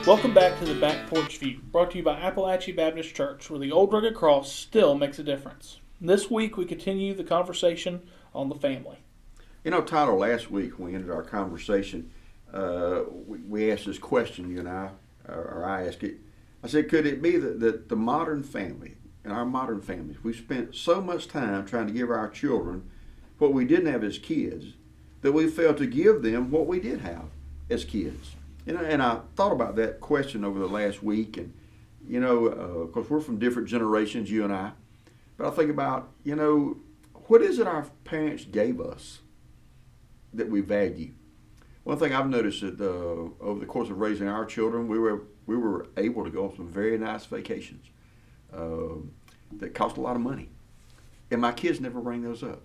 Welcome back to the Back Porch View, brought to you by Appalachia Baptist Church, where the old rugged cross still makes a difference. This week we continue the conversation on the family. You know, Tyler, last week when we ended our conversation, we asked this question, you and I, or I asked it. I said, could it be that the modern family, in our modern families, we spent so much time trying to give our children what we didn't have as kids, that we failed to give them what we did have as kids? And I thought about that question over the last week, and, you know, of course, we're from different generations, you and I, but I think about, you know, what is it our parents gave us that we value? One thing I've noticed that over the course of raising our children, we were able to go on some very nice vacations that cost a lot of money, and my kids never bring those up.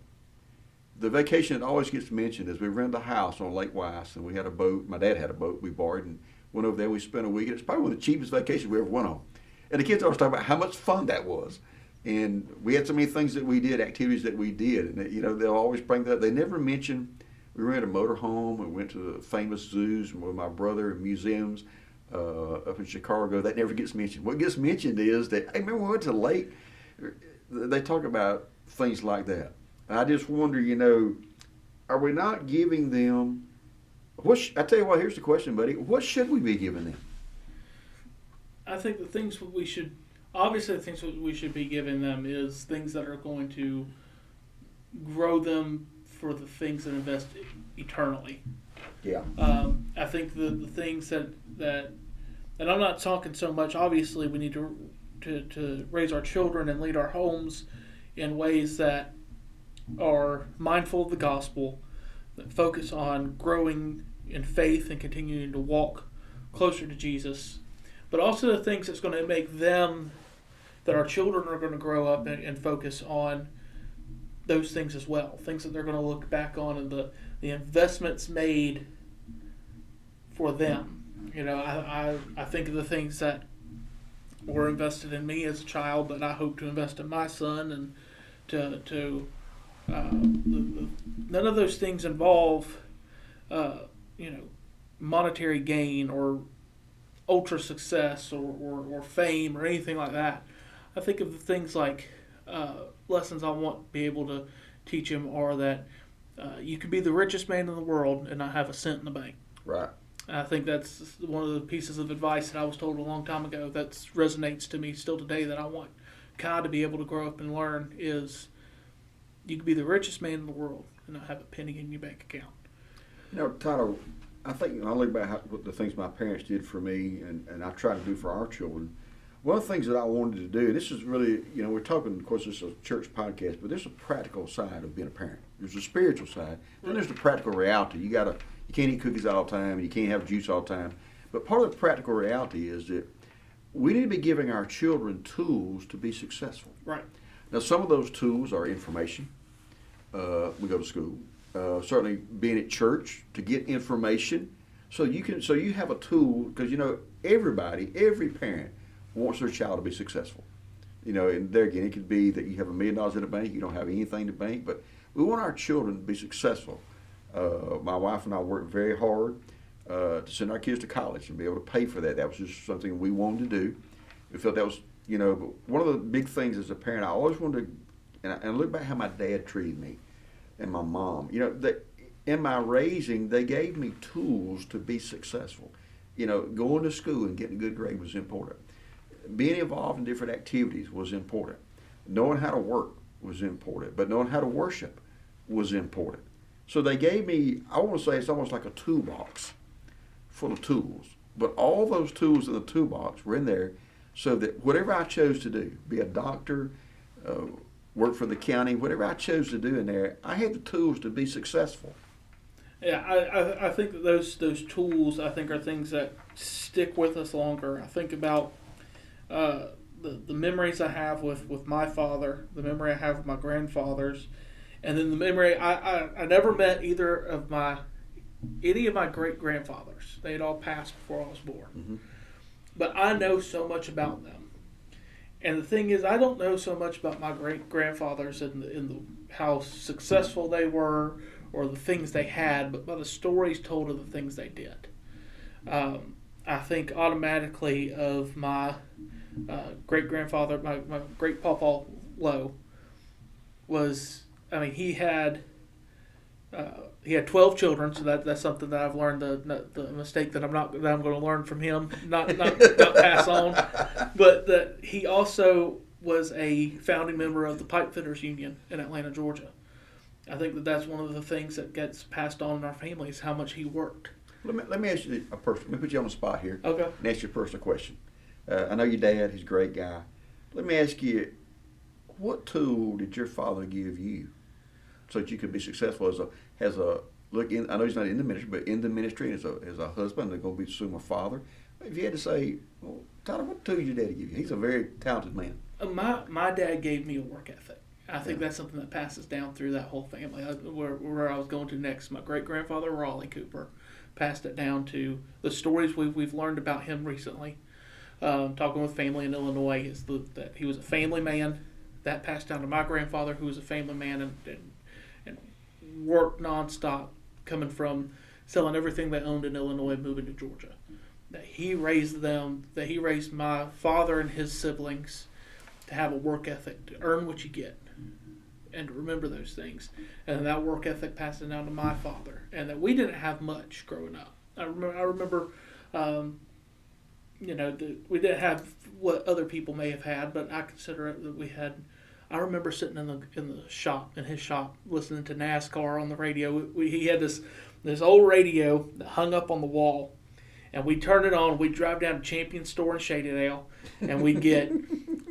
The vacation that always gets mentioned is we rented a house on Lake Weiss, and we had a boat. My dad had a boat we borrowed and went over there. We spent a week. It's probably one of the cheapest vacations we ever went on. And the kids always talk about how much fun that was. And we had so many things that we did, activities that we did. And, you know, they'll always bring that up. They never mention we rented a motorhome. We went to the famous zoos with my brother and museums up in Chicago. That never gets mentioned. What gets mentioned is that, hey, remember we went to the lake? They talk about things like that. I just wonder, you know, are we not giving them, I tell you what, here's the question, buddy. What should we be giving them? I think the things we should, obviously the things we should be giving them is things that are going to grow them for the things that invest eternally. Yeah. I think the things that and I'm not talking so much, obviously we need to raise our children and lead our homes in ways that are mindful of the gospel, that focus on growing in faith and continuing to walk closer to Jesus, but also the things that's going to make them, that our children are going to grow up and focus on those things as well, things that they're going to look back on and the investments made for them. You know, I think of the things that were invested in me as a child that I hope to invest in my son, and none of those things involve, monetary gain or ultra success or fame or anything like that. I think of the things like lessons I want to be able to teach him are that you can be the richest man in the world and not have a cent in the bank. Right. And I think that's one of the pieces of advice that I was told a long time ago that resonates to me still today, that I want Kai to be able to grow up and learn is, you can be the richest man in the world and not have a penny in your bank account. You know, Tyler, I think I look back at the things my parents did for me and I try to do for our children. One of the things that I wanted to do, this is really, you know, we're talking, of course, this is a church podcast, but there's a practical side of being a parent. There's a spiritual side, then there's the practical reality. You can't eat cookies all the time, and you can't have juice all the time. But part of the practical reality is that we need to be giving our children tools to be successful. Right. Now, some of those tools are information. We go to school. Certainly, being at church to get information, so you have a tool, because you know every parent wants their child to be successful. You know, and there again, it could be that you have $1 million in the bank, you don't have anything to bank, but we want our children to be successful. My wife and I worked very hard to send our kids to college and be able to pay for that. That was just something we wanted to do. We felt that was, you know, but one of the big things as a parent, I always wanted to, and I look back how my dad treated me and my mom. You know, in my raising, they gave me tools to be successful. You know, going to school and getting a good grade was important. Being involved in different activities was important. Knowing how to work was important, but knowing how to worship was important. So they gave me, I want to say it's almost like a toolbox full of tools. But all those tools in the toolbox were in there so that whatever I chose to do, be a doctor, work for the county, whatever I chose to do in there, I had the tools to be successful. Yeah, I think that those tools, I think, are things that stick with us longer. I think about the memories I have with my father, the memory I have with my grandfathers, and then the memory I never met either of any of my great grandfathers. They had all passed before I was born. Mm-hmm. But I know so much about them. And the thing is, I don't know so much about my great grandfathers and how successful they were or the things they had, but by the stories told of the things they did. I think automatically of my great grandfather, my great Pawpaw Lowe was. I mean, he had 12 children, so that's something that I've learned the mistake that I'm going to learn from him, not pass on, but that he also was a founding member of the Pipe Fitters Union in Atlanta, Georgia. I think that's one of the things that gets passed on in our family is how much he worked. Let me ask you let me put you on the spot here. Okay. And ask you a personal question. I know your dad; he's a great guy. Let me ask you, what tool did your father give you so that you could be successful as a look in? I know he's not in the ministry, but in the ministry as a husband, and going to be soon a father. If you had to say, well, Tyler, what tool did your dad give you? He's a very talented man. My dad gave me a work ethic. I think that's something that passes down through that whole family. Where I was going to next, my great grandfather Raleigh Cooper passed it down to the stories we've learned about him recently. Talking with family in Illinois is that he was a family man. That passed down to my grandfather, who was a family man and worked nonstop, coming from selling everything they owned in Illinois, moving to Georgia. That he raised them. That he raised my father and his siblings to have a work ethic, to earn what you get, and to remember those things. And that work ethic passed down to my father, and that we didn't have much growing up. I remember, we didn't have what other people may have had, but I consider it that we had. I remember sitting in his shop, listening to NASCAR on the radio. He had this old radio that hung up on the wall, and we'd turn it on. We'd drive down to Champion Store in Shadydale, and we'd get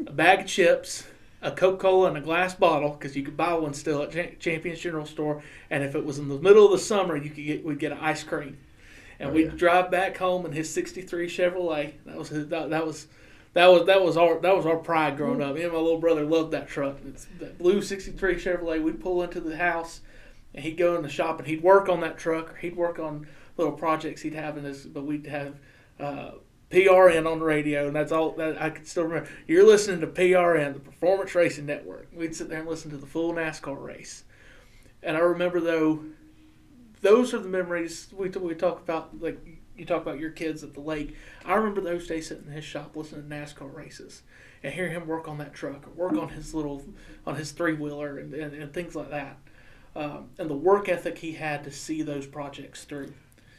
a bag of chips, a Coca-Cola, and a glass bottle, because you could buy one still at Champion's General Store. And if it was in the middle of the summer, we'd get an ice cream, and we'd drive back home in his '63 Chevrolet. That was our pride growing up. Me and my little brother loved that truck. It's that blue '63 Chevrolet. We'd pull into the house, and he'd go in the shop, and he'd work on that truck, or he'd work on little projects he'd have in his. But we'd have PRN on the radio, and that's all that I can still remember. You're listening to PRN, the Performance Racing Network. We'd sit there and listen to the full NASCAR race. And I remember, though, those are the memories we talk about, like you talk about your kids at the lake. I remember those days sitting in his shop listening to NASCAR races and hearing him work on that truck or work on his three-wheeler and things like that. And the work ethic he had to see those projects through.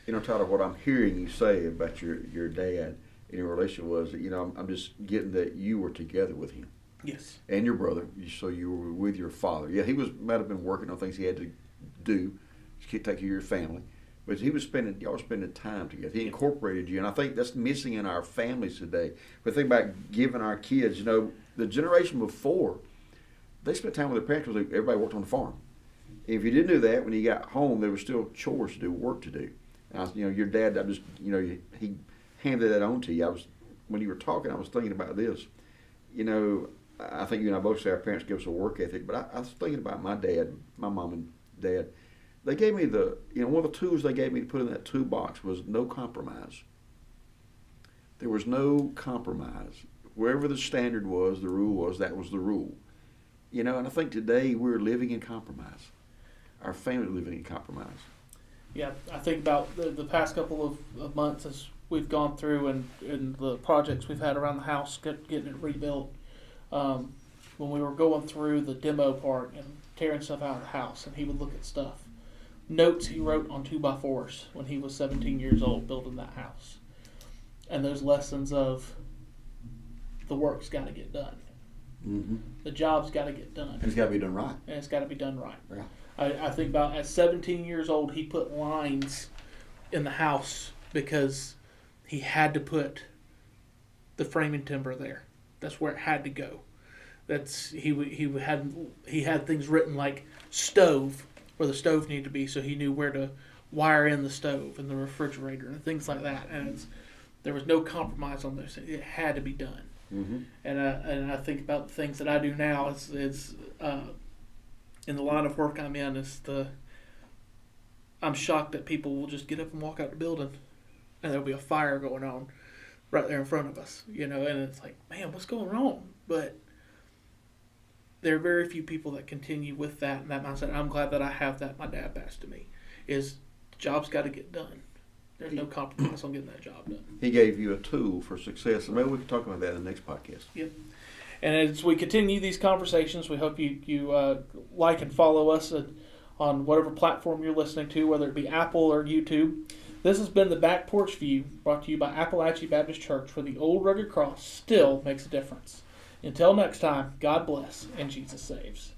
You know, Tyler, what I'm hearing you say about your dad and your relationship was that, I'm just getting that you were together with him. Yes. And your brother, so you were with your father. Yeah, he might have been working on things he had to do to take care of your family, but y'all were spending time together. He incorporated you, and I think that's missing in our families today. We think about giving our kids, the generation before, they spent time with their parents because everybody worked on the farm. If you didn't do that, when you got home, there were still chores to do, work to do. Your dad, he handed that on to you. When you were talking, I was thinking about this. I think you and I both say our parents give us a work ethic, but I was thinking about my dad, my mom and dad. They gave me one of the tools they gave me to put in that toolbox was no compromise. There was no compromise. Wherever the standard was, the rule was, that was the rule. And I think today we're living in compromise. Our family is living in compromise. Yeah, I think about the past couple of months as we've gone through and the projects we've had around the house, getting it rebuilt. When we were going through the demo part and tearing stuff out of the house, and he would look at stuff. Notes he wrote on 2x4s when he was 17 years old building that house. And those lessons of the work's got to get done. Mm-hmm. The job's got to get done. And it's got to be done right. And it's got to be done right. Yeah. I think about at 17 years old, he put lines in the house because he had to put the framing timber there. That's where it had to go. He had things written like stove, where the stove needed to be, so he knew where to wire in the stove and the refrigerator and things like that. And there was no compromise on those things. It had to be done. Mm-hmm. And I think about the things that I do now. It's in the line of work I'm in. I'm shocked that people will just get up and walk out the building, and there'll be a fire going on right there in front of us. And it's like, man, what's going on? But there are very few people that continue with that mindset. I'm glad that I have that. My dad passed to me. Is the job's got to get done. There's no compromise on getting that job done. He gave you a tool for success. So maybe we can talk about that in the next podcast. Yep. And as we continue these conversations, we hope you like and follow us on whatever platform you're listening to, whether it be Apple or YouTube. This has been the Back Porch View, brought to you by Appalachia Baptist Church, where the old rugged cross still makes a difference. Until next time, God bless and Jesus saves.